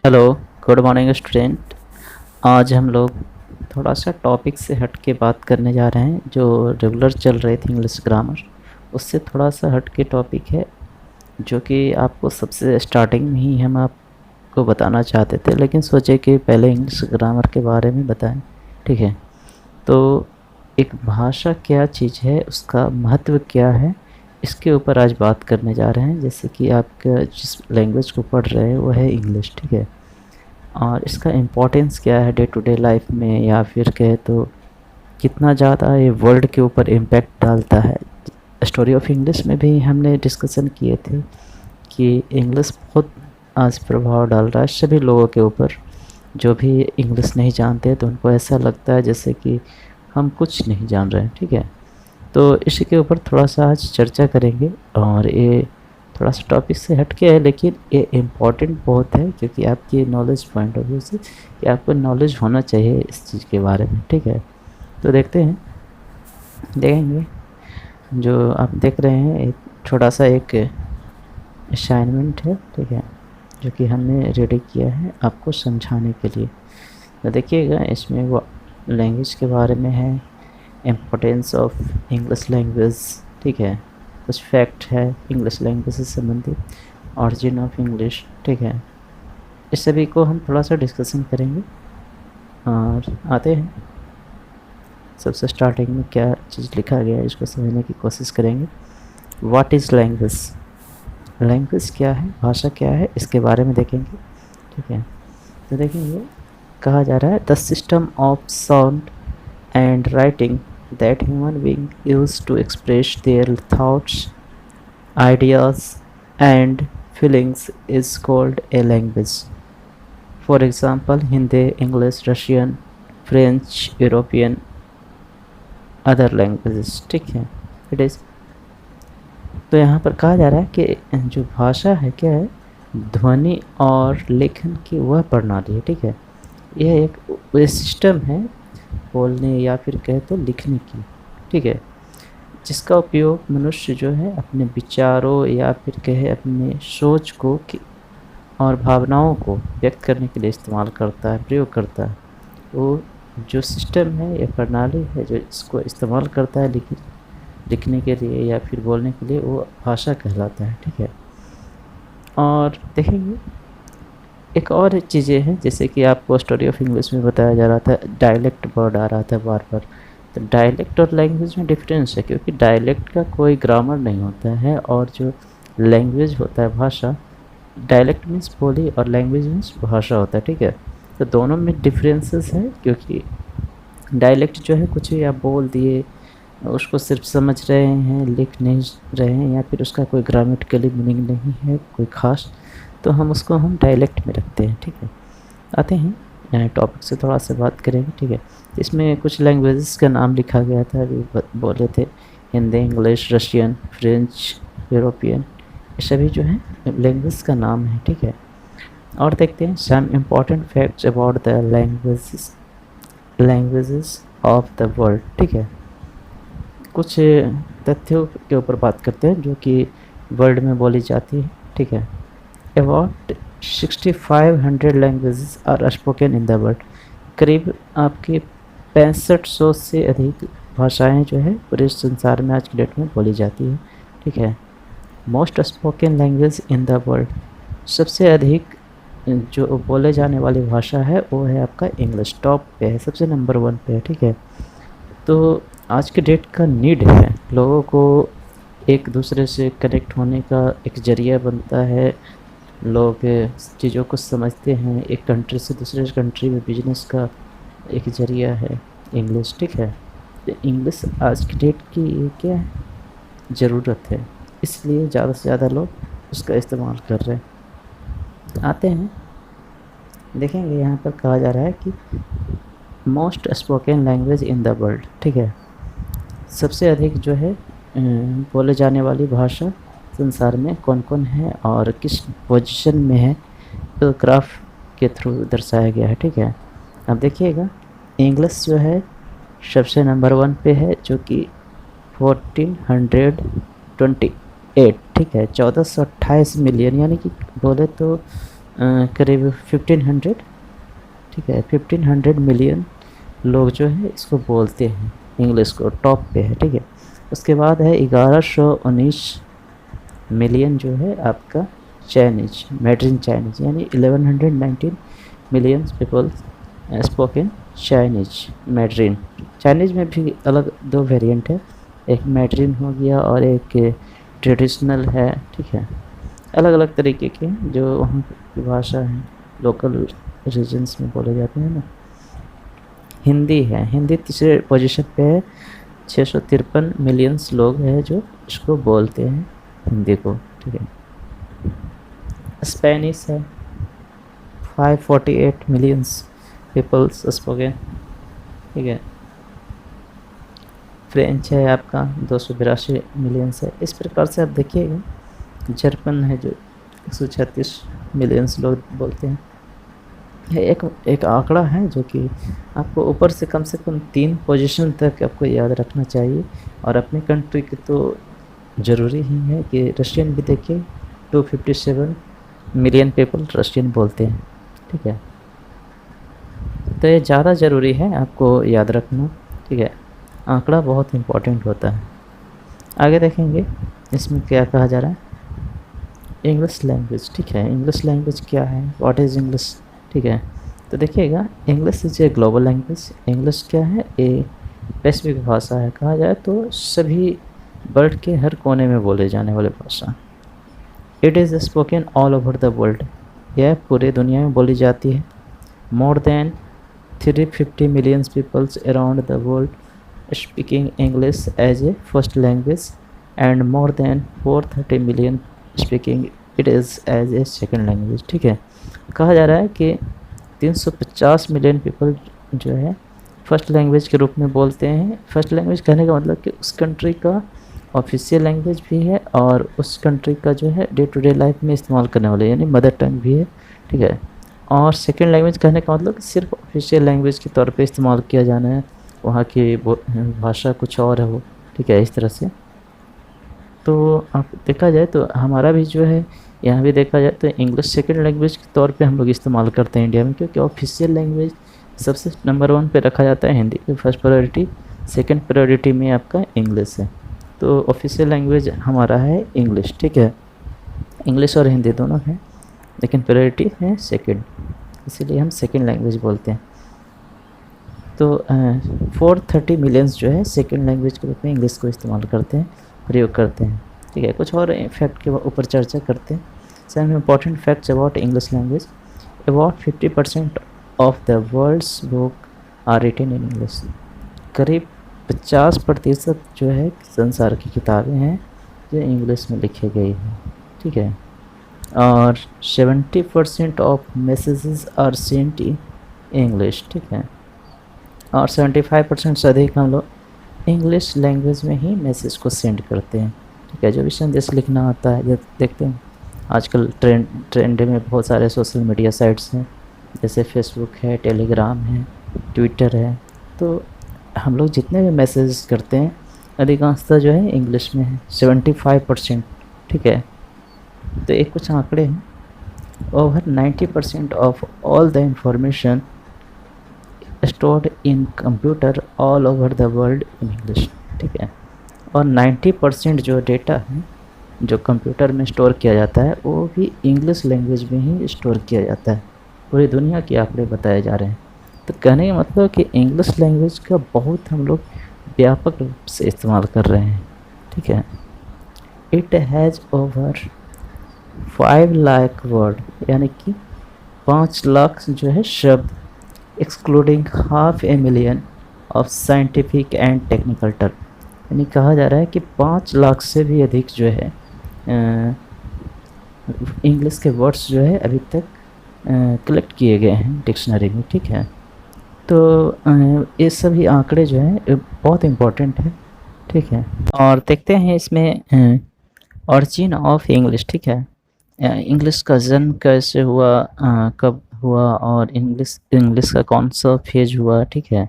Hello, good morning student. आज हम लोग थोड़ा सा टॉपिक से हट के बात करने जा रहे हैं। जो रेगुलर चल रही थी इंग्लिश ग्रामर, उससे थोड़ा सा हट के टॉपिक है, जो कि आपको सबसे स्टार्टिंग में ही हम आपको बताना चाहते थे, लेकिन सोचे कि पहले इंग्लिश ग्रामर के बारे में बताएं। ठीक है, तो एक भाषा क्या चीज़ है, उसका महत्व क्या है, इसके ऊपर आज बात करने जा रहे हैं। जैसे कि आपका जिस लैंग्वेज को पढ़ रहे हैं वो है इंग्लिश। ठीक है, और इसका इम्पोर्टेंस क्या है डे टू डे लाइफ में, या फिर कहे तो कितना ज़्यादा ये वर्ल्ड के ऊपर इम्पैक्ट डालता है। स्टोरी ऑफ इंग्लिश में भी हमने डिस्कशन किए थे कि इंग्लिश बहुत आज प्रभाव डाल रहा है सभी लोगों के ऊपर। जो भी इंग्लिश नहीं जानते तो उनको ऐसा लगता है जैसे कि हम कुछ नहीं जान रहे हैं। ठीक है, तो इसी के ऊपर थोड़ा सा आज चर्चा करेंगे। और ये थोड़ा सा टॉपिक से हट के है, लेकिन ये इम्पॉर्टेंट बहुत है, क्योंकि आपकी नॉलेज पॉइंट ऑफ व्यू से कि आपको नॉलेज होना चाहिए इस चीज़ के बारे में। ठीक है, तो देखते हैं, देखेंगे। जो आप देख रहे हैं एक छोटा सा एक असाइनमेंट है। ठीक है, जो कि हमने रेडी किया है आपको समझाने के लिए। तो देखिएगा, इसमें वो लैंग्वेज के बारे में है, इम्पोर्टेंस ऑफ इंग्लिश लैंग्वेज। ठीक है, कुछ फैक्ट है इंग्लिश लैंग्वेज से संबंधित, ऑरिजिन ऑफ इंग्लिश। ठीक है, इस सभी को हम थोड़ा सा डिस्कशन करेंगे। और आते हैं, सबसे स्टार्टिंग में क्या चीज़ लिखा गया है इसको समझने की कोशिश करेंगे। What is language? लैंग्वेज क्या है, भाषा क्या है, इसके बारे में देखेंगे। ठीक है, तो देखेंगे, कहा जा रहा है the system of sound and writing that human beings use to express their thoughts, ideas, and feelings is called a language. For example, Hindi, English, Russian, French, European, other languages. ठीक है, इट इज़। तो यहाँ पर कहा जा रहा है कि जो भाषा है क्या है, ध्वनि और लेखन की वह प्रणाली है। ठीक है, यह एक सिस्टम है बोलने या फिर कहे तो लिखने की। ठीक है, जिसका उपयोग मनुष्य जो है अपने विचारों या फिर कहे अपने सोच को और भावनाओं को व्यक्त करने के लिए इस्तेमाल करता है, प्रयोग करता है। वो जो सिस्टम है या प्रणाली है जो इसको इस्तेमाल करता है लिखने के लिए या फिर बोलने के लिए, वो भाषा कहलाता है। ठीक है, और देखेंगे एक और चीज़ें हैं, जैसे कि आपको स्टोरी ऑफ इंग्लिश में बताया जा रहा था, डायलेक्ट वर्ड आ रहा था बार बार। तो डायलेक्ट और लैंग्वेज में डिफरेंस है, क्योंकि डायलेक्ट का कोई ग्रामर नहीं होता है, और जो लैंग्वेज होता है भाषा, डायलेक्ट मीन्स बोली और लैंग्वेज मीन्स भाषा होता है। ठीक है, तो दोनों में डिफरेंसेस है, क्योंकि डायलेक्ट जो है कुछ भी आप बोल दिए, उसको सिर्फ समझ रहे हैं, लिख नहीं रहे हैं, या फिर उसका कोई ग्रामेटिकली मीनिंग नहीं है कोई ख़ास, तो हम उसको डायलेक्ट में रखते हैं। ठीक है, आते हैं टॉपिक से थोड़ा सा बात करेंगे। ठीक है, इसमें कुछ लैंग्वेजेस का नाम लिखा गया था, अभी बोले थे, Hindi, English, Russian, French, European, ये सभी जो है लैंग्वेज का नाम है। ठीक है, और देखते हैं some important facts about the languages of the world. ठीक है, कुछ तथ्यों के ऊपर बात करते हैं जो कि वर्ल्ड में बोली जाती है। ठीक है, about 6500 languages are spoken in the world. करीब आपके 6500 से अधिक भाषाएं जो है पूरे संसार में आज की डेट में बोली जाती है। ठीक है, most spoken language in the world, सबसे अधिक जो बोले जाने वाली भाषा है वो है आपका इंग्लिश, टॉप पे है, सबसे नंबर 1 पे है। ठीक है, तो आज के डेट का नीड है, लोगों को एक दूसरे से कनेक्ट होने का एक ज़रिया बनता है, लोग चीज़ों को समझते हैं, एक कंट्री से दूसरे कंट्री में बिजनेस का एक ज़रिया है इंग्लिश। ठीक है, तो इंग्लिश आज की डेट की क्या है, ज़रूरत है, इसलिए ज़्यादा से ज़्यादा लोग उसका इस्तेमाल कर रहे हैं। आते हैं, देखेंगे यहाँ पर कहा जा रहा है कि most spoken language in the world. ठीक है, सबसे अधिक जो है बोले जाने वाली भाषा संसार में कौन कौन है और किस पोजीशन में है, तो ग्राफ के थ्रू दर्शाया गया है। ठीक है, अब देखिएगा, इंग्लिश जो है सबसे नंबर 1 पे है, जो कि 1428। ठीक है, 1428 मिलियन, यानी कि बोले तो करीब 1500, ठीक है, 1500 मिलियन लोग जो है इसको बोलते हैं, इंग्लिश को टॉप पे है, ठीक है। उसके बाद है 1119 मिलियन जो है आपका चाइनीज, मैड्रिन चाइनीज, यानी 1119 million people spoken Chinese, Mandarin. Chinese में भी अलग दो वेरिएंट है, एक मैड्रिन हो गया और एक ट्रेडिशनल है, ठीक है। अलग अलग तरीके के जो वहाँ की भाषा है, लोकल रीजन्स में बोले जाते हैं ना। हिंदी है, हिंदी तीसरे पोजीशन पे है, 653 मिलियंस लोग हैं जो इसको बोलते हैं हिंदी को, ठीक है। स्पेनिश है, 548 मिलियंस पीपल्स स्पोकन, ठीक है। फ्रेंच है आपका 282 मिलियंस है। इस प्रकार से आप देखिएगा। जर्मन है जो 136 मिलियंस लोग बोलते हैं। एक आंकड़ा है जो कि आपको ऊपर से कम 3 पोजीशन तक आपको याद रखना चाहिए। और अपने कंट्री की तो ज़रूरी ही है कि रशियन भी देखिए, 257 मिलियन पीपल रशियन बोलते हैं, ठीक है। तो ये ज़्यादा ज़रूरी है आपको याद रखना, ठीक है। आंकड़ा बहुत इम्पोर्टेंट होता है। आगे देखेंगे इसमें क्या कहा जा रहा है। इंग्लिश लैंग्वेज, ठीक है। इंग्लिश लैंग्वेज क्या है, व्हाट इज़ इंग्लिश, ठीक है। तो देखिएगा, English is a global language. English क्या है, ए वैश्विक भाषा है। कहा जाए तो सभी वर्ल्ड के हर कोने में बोले जाने वाले भाषा। It is spoken all over the world, यह पूरे दुनिया में बोली जाती है। More than 350 million peoples around the world speaking English as a first language and more than 430 million speaking it is as a second language, ठीक है। कहा जा रहा है कि 350 मिलियन पीपल जो है फर्स्ट लैंग्वेज के रूप में बोलते हैं। फर्स्ट लैंग्वेज कहने का मतलब कि उस कंट्री का ऑफिशियल लैंग्वेज भी है और उस कंट्री का जो है डे टू डे लाइफ में इस्तेमाल करने वाले, यानी मदर टंग भी है, ठीक है। और सेकेंड लैंग्वेज कहने का मतलब सिर्फ ऑफिशियल लैंग्वेज के तौर पे इस्तेमाल किया जाना है, वहाँ की भाषा कुछ और है वो, ठीक है, इस तरह से। तो आप देखा जाए तो हमारा भी जो है यहाँ भी देखा जाए तो इंग्लिश सेकेंड लैंग्वेज के तौर पे हम लोग इस्तेमाल करते हैं इंडिया में, क्योंकि ऑफिशियल लैंग्वेज सबसे नंबर 1 पे रखा जाता है हिंदी की फर्स्ट प्रायोरिटी, सेकंड प्रायोरिटी में आपका इंग्लिश है। तो ऑफिशियल लैंग्वेज हमारा है इंग्लिश, ठीक है। इंग्लिश और हिंदी दोनों हैं, लेकिन प्रायोरिटी है सेकंड, इसीलिए हम सेकंड लैंग्वेज बोलते हैं। तो 430 मिलियंस जो है सेकंड लैंग्वेज के रूप में इंग्लिश को इस्तेमाल करते हैं, प्रयोग करते हैं, ठीक है। कुछ और फैक्ट के ऊपर चर्चा करते हैं। Some important facts about English language. About 50% of the world's book are written in English. करीब 50% जो है संसार की किताबें हैं जो इंग्लिश में लिखी गई हैं, ठीक है। और 70% of messages are sent in English, ठीक है। और 75% से अधिक हम लोग इंग्लिश लैंग्वेज में ही मैसेज को सेंड करते हैं, ठीक है। जो भी संदेश लिखना आता है, जब देखते हैं आजकल ट्रेंड में बहुत सारे सोशल मीडिया साइट्स हैं, जैसे फेसबुक है, टेलीग्राम है, ट्विटर है। तो हम लोग जितने भी मैसेज करते हैं अधिकांशतः जो है इंग्लिश में है, 75%, ठीक है। तो एक कुछ आंकड़े हैं। Over 90% of all the information stored in computer all over the world in English, ठीक है। और 90% जो डेटा है जो कंप्यूटर में स्टोर किया जाता है वो भी इंग्लिश लैंग्वेज में ही स्टोर किया जाता है। पूरी दुनिया के आंकड़े बताए जा रहे हैं। तो कहने का मतलब कि इंग्लिश लैंग्वेज का बहुत हम लोग व्यापक रूप से इस्तेमाल कर रहे हैं, ठीक है। It has over 5 lakh word, यानी कि 5 लाख जो है शब्द, excluding 500,000 of scientific and technical term. यानी कहा जा रहा है कि 5 लाख से भी अधिक जो है इंग्लिश के वर्ड्स जो है अभी तक कलेक्ट किए गए हैं डिक्शनरी में, ठीक है। तो ये सभी आंकड़े जो हैं बहुत इम्पोर्टेंट है, ठीक है। और देखते हैं इसमें ऑरिजिन ऑफ इंग्लिश, ठीक है। इंग्लिश का जन्म कैसे हुआ, कब हुआ, और इंग्लिश का कौन सा फेज हुआ, ठीक है।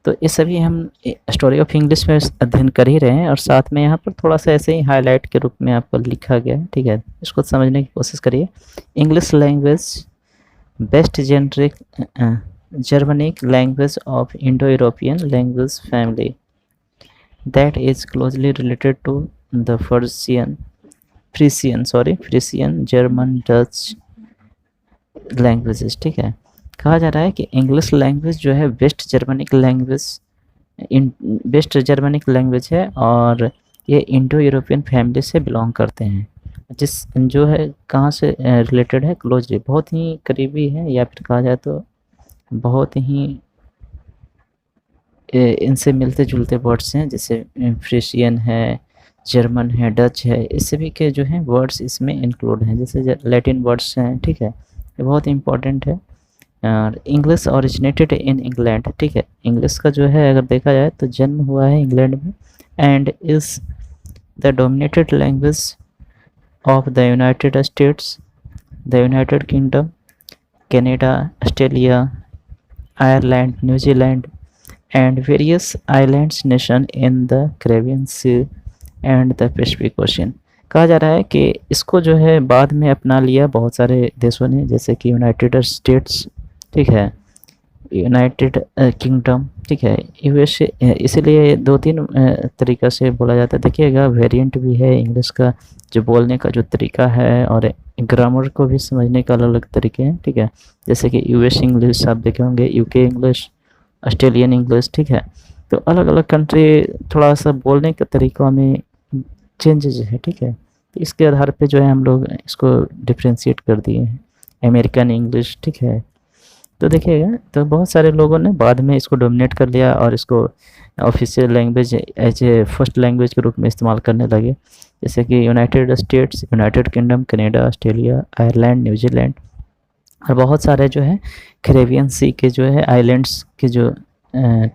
तो ये सभी हम स्टोरी ऑफ इंग्लिश में अध्ययन कर ही रहे हैं, और साथ में यहाँ पर थोड़ा सा ऐसे ही हाईलाइट के रूप में आपको लिखा गया है, ठीक है। इसको समझने की कोशिश करिए। English language best generic Germanic language of Indo-European language family that is closely related to the Frisian, German, Dutch languages. ठीक है, कहा जा रहा है कि इंग्लिश लैंग्वेज जो है बेस्ट जर्मनिक लैंग्वेज है और ये इंडो यूरोपियन फैमिली से बिलोंग करते हैं। जिस जो है कहाँ से रिलेटेड है, क्लोजली, बहुत ही करीबी है, या फिर कहा जाए तो बहुत ही इनसे मिलते जुलते वर्ड्स हैं, जैसे फ्रेशियन है, जर्मन है, डच है, इस सभी के जो हैं वर्ड्स इसमें इंक्लूड हैं, जैसे लैटिन वर्ड्स हैं। ठीक है, ये बहुत इंपॉर्टेंट है। और इंग्लिश ओरिजिनेटेड इन इंग्लैंड। ठीक है, इंग्लिश का जो है अगर देखा जाए तो जन्म हुआ है इंग्लैंड में and is the dominated language of the United states, the United Kingdom, Canada, Australia, Ireland, New Zealand and various islands nation in the Caribbean Sea and the Pacific Ocean। कहा जा रहा है कि इसको जो है बाद में अपना लिया बहुत सारे देशों ने, जैसे कि यूनाइटेड स्टेट्स, ठीक है, यूनाइटेड किंगडम, ठीक है, यूएसए। इसीलिए दो तीन तरीक़ा से बोला जाता है। देखिएगा वेरिएंट भी है इंग्लिश का, जो बोलने का जो तरीका है और ग्रामर को भी समझने का अलग अलग तरीके हैं। ठीक है, जैसे कि यूएस इंग्लिश आप देखे होंगे, यूके इंग्लिश, ऑस्ट्रेलियन इंग्लिश। ठीक है, तो अलग अलग कंट्री थोड़ा सा बोलने के तरीक़ों में चेंजेज है। ठीक है, तो इसके आधार पे जो है हम लोग इसको डिफ्रेंशिएट कर दिए हैं, अमेरिकन इंग्लिश। ठीक है, तो देखिएगा तो बहुत सारे लोगों ने बाद में इसको डोमिनेट कर लिया और इसको official language as a first language के रूप में इस्तेमाल करने लगे, जैसे कि United States, United Kingdom, Canada, Australia, Ireland, New Zealand और बहुत सारे जो है कैरेबियन सी के जो है आइलैंड्स के जो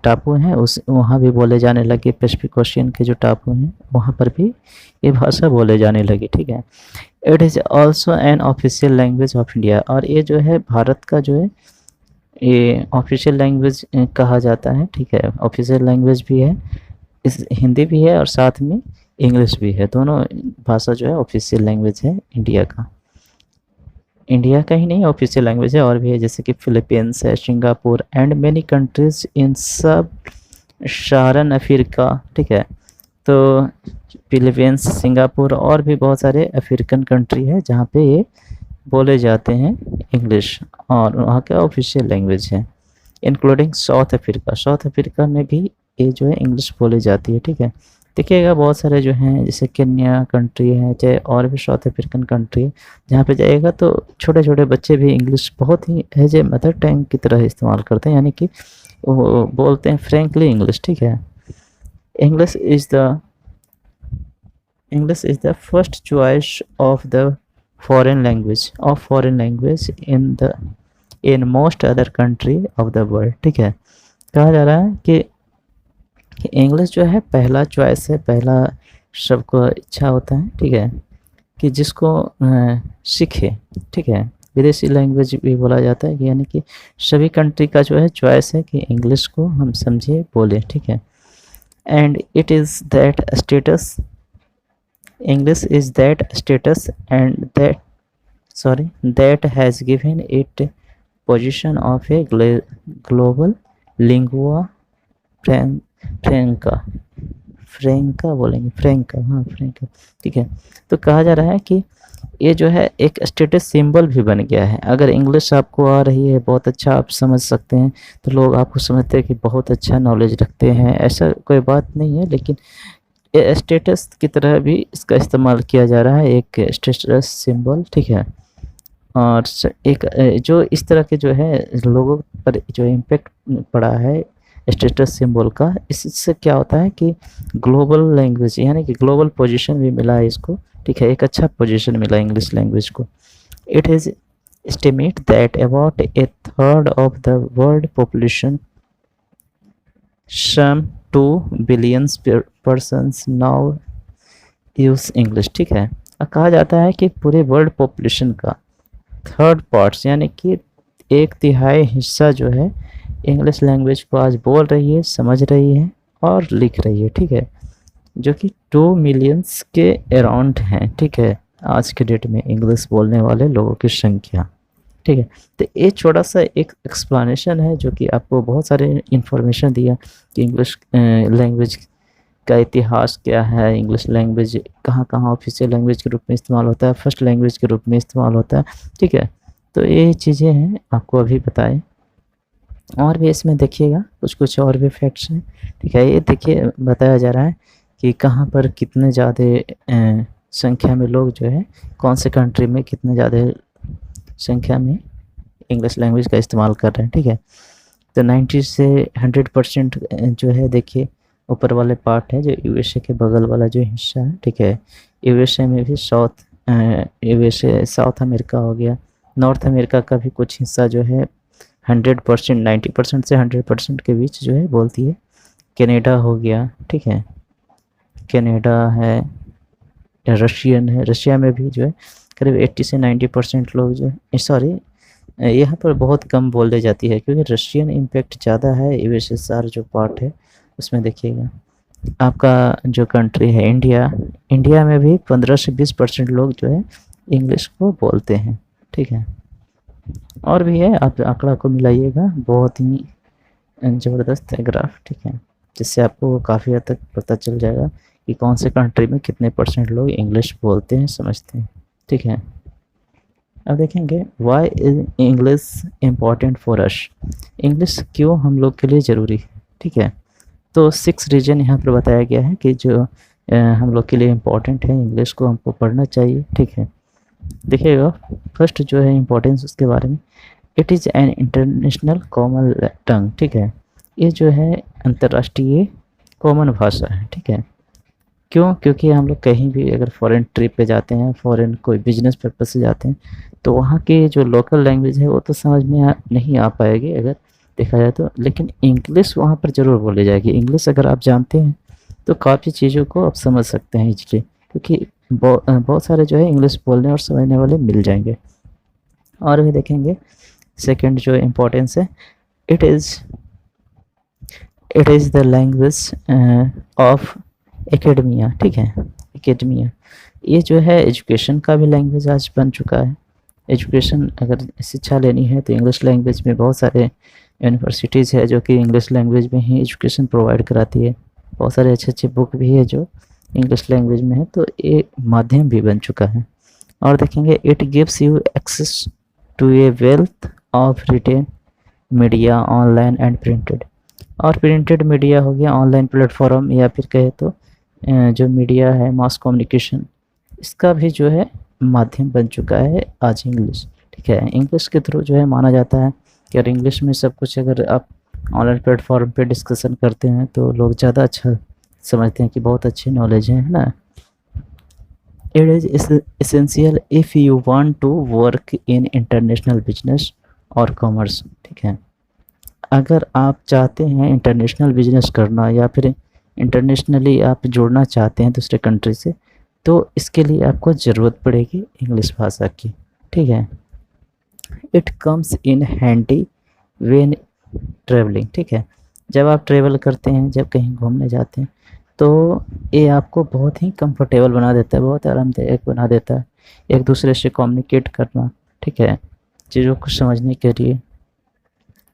टापू हैं उस वहाँ भी बोले जाने लगे। पैसिफिक ओशियन के जो टापू हैं वहाँ पर भी ये भाषा बोले जाने लगी। ठीक है, it is also an official language of India, और ये जो है भारत का जो है ये ऑफिशियल लैंग्वेज कहा जाता है। ठीक है, ऑफिशियल लैंग्वेज भी है, इस हिंदी भी है और साथ में इंग्लिश भी है, दोनों भाषा जो है ऑफिशियल लैंग्वेज है इंडिया का। इंडिया का ही नहीं ऑफिशियल लैंग्वेज है, और भी है, जैसे कि फिलीपींस है, Singapore and many countries in सब साहारन अफ्रीका। ठीक है, तो फिलीपींस, सिंगापुर और भी बहुत सारे अफ्रीकन कंट्री है जहाँ पे ये बोले जाते हैं इंग्लिश, और वहाँ का ऑफिशियल लैंग्वेज है, including south Africa. South Africa में भी ये जो है इंग्लिश बोली जाती है। ठीक है, देखिएगा बहुत सारे जो हैं, जैसे केन्या कंट्री है, चाहे और भी साउथ अफ्रीकन कंट्री है, जहाँ पे जाएगा तो छोटे छोटे बच्चे भी इंग्लिश बहुत ही एज ए मदर टंग की तरह इस्तेमाल करते हैं, यानी कि वो बोलते हैं फ्रेंकली इंग्लिश। ठीक है, English is the first choice of the foreign language in most other country of the world. ठीक है, कहा जा रहा है कि इंग्लिश जो है पहला चॉइस है, पहला सबको इच्छा होता है। ठीक है, कि जिसको सीखे। ठीक है, विदेशी लैंग्वेज भी बोला जाता है, यानी कि सभी कंट्री का जो है चॉइस है कि इंग्लिश को हम समझे बोले। ठीक है, and it is that status, English is that status and that has given it position of a global lingua franca बोलेंगे, फ्रेंका। ठीक है, तो कहा जा रहा है कि ये जो है एक स्टेटस सिंबल भी बन गया है। अगर इंग्लिश आपको आ रही है, बहुत अच्छा आप समझ सकते हैं, तो लोग आपको समझते हैं कि बहुत अच्छा नॉलेज रखते हैं। ऐसा कोई बात नहीं है, लेकिन ये स्टेटस की तरह भी इसका इस्तेमाल किया जा रहा है, एक स्टेटस सिंबल। ठीक है, और एक जो इस तरह के जो है लोगों पर जो इम्पेक्ट पड़ा है स्टेटस सिंबल का, इससे क्या होता है कि ग्लोबल लैंग्वेज, यानी कि ग्लोबल पोजीशन भी मिला है इसको। ठीक है, एक अच्छा पोजीशन मिला इंग्लिश लैंग्वेज को। It is estimate that about a third of the world population, some 2 billion persons now use English. ठीक है, कहा जाता है कि पूरे वर्ल्ड पॉपुलेशन का थर्ड पार्ट्स, यानी कि 1/3 हिस्सा जो है इंग्लिश लैंग्वेज को आज बोल रही है, समझ रही है और लिख रही है। ठीक है, जो कि 2 मिलियंस के अराउंड हैं। ठीक है, आज के डेट में इंग्लिश बोलने वाले लोगों की संख्या। ठीक है। तो ये छोटा सा एक एक्सप्लेनेशन है जो कि आपको बहुत सारे इन्फॉर्मेशन दिया कि इंग्लिश लैंग्वेज का इतिहास क्या है, इंग्लिश लैंग्वेज कहाँ कहाँ ऑफिशियल लैंग्वेज के रूप में इस्तेमाल होता है, फर्स्ट लैंग्वेज के रूप में इस्तेमाल होता है, ठीक है। तो ये चीज़ें हैं आपको अभी बताएं। और भी इसमें देखिएगा कुछ कुछ और भी फैक्ट्स हैं, ठीक है। ये देखिए बताया जा रहा है कि कहाँ पर कितने ज़्यादा संख्या में लोग जो है, कौन से कंट्री में कितने ज़्यादा संख्या में इंग्लिश लैंग्वेज का इस्तेमाल कर रहे हैं, ठीक है। तो 90 से 100% जो है, देखिए ऊपर वाले पार्ट है जो यूएसए के बगल वाला जो हिस्सा है, ठीक है। यूएसए में भी यूएसए साउथ अमेरिका हो गया, नॉर्थ अमेरिका का भी कुछ हिस्सा जो है 100%, 90% से 100% के बीच जो है बोलती है। कनाडा हो गया, ठीक है, कनाडा है, रशियन है, रशिया में भी जो है करीब 80 से 90% लोग जो है, सॉरी यहाँ पर बहुत कम बोले जाती है क्योंकि रशियन इम्पैक्ट ज़्यादा है। यूएसएसआर जो पार्ट है उसमें देखिएगा आपका जो कंट्री है इंडिया, इंडिया में भी 15 से 20% लोग जो है इंग्लिश को बोलते हैं, ठीक है। और भी है, आप आंकड़ा को मिलाइएगा, बहुत ही ज़बरदस्त है ग्राफ, ठीक है, जिससे आपको काफ़ी हद तक पता चल जाएगा कि कौन से कंट्री में कितने % लोग इंग्लिश बोलते हैं, समझते हैं, ठीक है। अब देखेंगे why is English important for us, English क्यों हम लोग के लिए ज़रूरी है, ठीक है। तो 6 रीज़न यहाँ पर बताया गया है कि जो हम लोग के लिए इम्पॉर्टेंट है, इंग्लिश को हमको पढ़ना चाहिए, ठीक है। देखिएगा फर्स्ट जो है इम्पोर्टेंस उसके बारे में, it is an international common tongue, ठीक है। ये जो है अंतर्राष्ट्रीय कॉमन भाषा है, ठीक है। क्यों? क्योंकि हम लोग कहीं भी अगर फॉरेन ट्रिप पे जाते हैं, फॉरेन कोई बिजनेस पर्पज से जाते हैं, तो वहाँ की जो लोकल लैंग्वेज है वो तो समझ में नहीं आ पाएगी अगर देखा जाए तो, लेकिन इंग्लिश वहाँ पर ज़रूर बोली जाएगी। इंग्लिश अगर आप जानते हैं तो काफ़ी चीज़ों को आप समझ सकते हैं इजली, क्योंकि बहुत सारे जो है इंग्लिश बोलने और समझने वाले मिल जाएंगे। और भी देखेंगे सेकंड जो इम्पोर्टेंस है, it is the language of academia, ठीक है। एकेडमिया ये जो है एजुकेशन का भी लैंग्वेज आज बन चुका है। एजुकेशन अगर शिक्षा लेनी है तो इंग्लिश लैंग्वेज में बहुत सारे यूनिवर्सिटीज़ है जो कि इंग्लिश लैंग्वेज में ही एजुकेशन प्रोवाइड कराती है। बहुत सारे अच्छे अच्छे बुक भी है जो इंग्लिश लैंग्वेज में है, तो ये माध्यम भी बन चुका है। और देखेंगे it gives you access to a wealth of written media online and printed. और प्रिंटेड मीडिया हो गया, ऑनलाइन प्लेटफॉर्म, या फिर कहे तो जो मीडिया है मास कम्युनिकेशन, इसका भी जो है माध्यम बन चुका है आज इंग्लिश, ठीक है। इंग्लिश के थ्रू जो है माना जाता है कि अगर इंग्लिश में सब कुछ अगर आप ऑनलाइन प्लेटफॉर्म पे डिस्कशन करते हैं तो लोग ज़्यादा अच्छा समझते हैं कि बहुत अच्छी नॉलेज है ना। It is essential if you want to work in international business और कॉमर्स, ठीक है। अगर आप चाहते हैं इंटरनेशनल बिजनेस करना या फिर इंटरनेशनली आप जुड़ना चाहते हैं दूसरे कंट्री से, तो इसके लिए आपको ज़रूरत पड़ेगी इंग्लिश भाषा की, ठीक है। It comes in handy when travelling, ठीक है। जब आप ट्रैवल करते हैं, जब कहीं घूमने जाते हैं, तो ये आपको बहुत ही कंफर्टेबल बना देता है, बहुत आरामदायक बना देता है एक दूसरे से कम्युनिकेट करना, ठीक है, चीज़ों को समझने के लिए।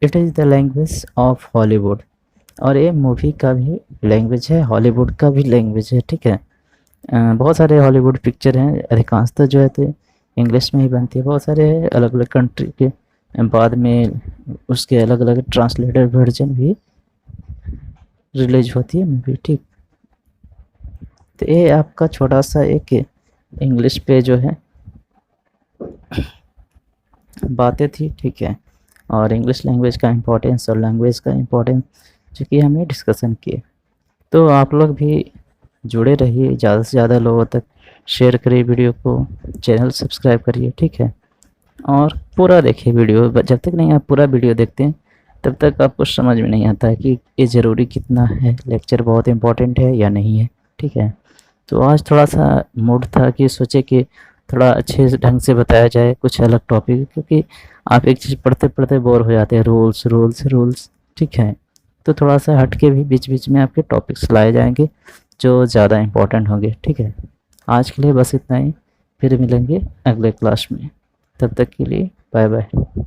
It is the language of Hollywood, और ये मूवी का भी लैंग्वेज है, हॉलीवुड का भी लैंग्वेज है, ठीक है। बहुत सारे हॉलीवुड पिक्चर हैं, अधिकांशतः जो है तो इंग्लिश में ही बनती है। बहुत सारे अलग अलग कंट्री के बाद में उसके अलग अलग ट्रांसलेटेड वर्जन भी रिलीज होती है मूवी, ठीक। तो ये आपका छोटा सा एक इंग्लिश पे जो है बातें थी, ठीक है, और इंग्लिश लैंग्वेज का इम्पोर्टेंस और लैंग्वेज का इम्पोर्टेंस जो कि हमने डिस्कशन किए। तो आप लोग भी जुड़े रहिए, ज़्यादा से ज़्यादा लोगों तक शेयर करिए वीडियो को, चैनल सब्सक्राइब करिए, ठीक है। और पूरा देखिए वीडियो, जब तक नहीं आप पूरा वीडियो देखते हैं तब तक आपको समझ में नहीं आता है कि ये ज़रूरी कितना है, लेक्चर बहुत इम्पोर्टेंट है या नहीं है, ठीक है। तो आज थोड़ा सा मूड था कि सोचे कि थोड़ा अच्छे ढंग से बताया जाए कुछ अलग टॉपिक, क्योंकि आप एक चीज़ पढ़ते पढ़ते बोर हो जाते हैं, रूल्स रूल्स रूल्स, ठीक है। तो थोड़ा सा हट के भी बीच बीच में आपके टॉपिक्स लाए जाएंगे जो ज़्यादा इम्पोर्टेंट होंगे, ठीक है। आज के लिए बस इतना ही, फिर मिलेंगे अगले क्लास में, तब तक के लिए बाय बाय।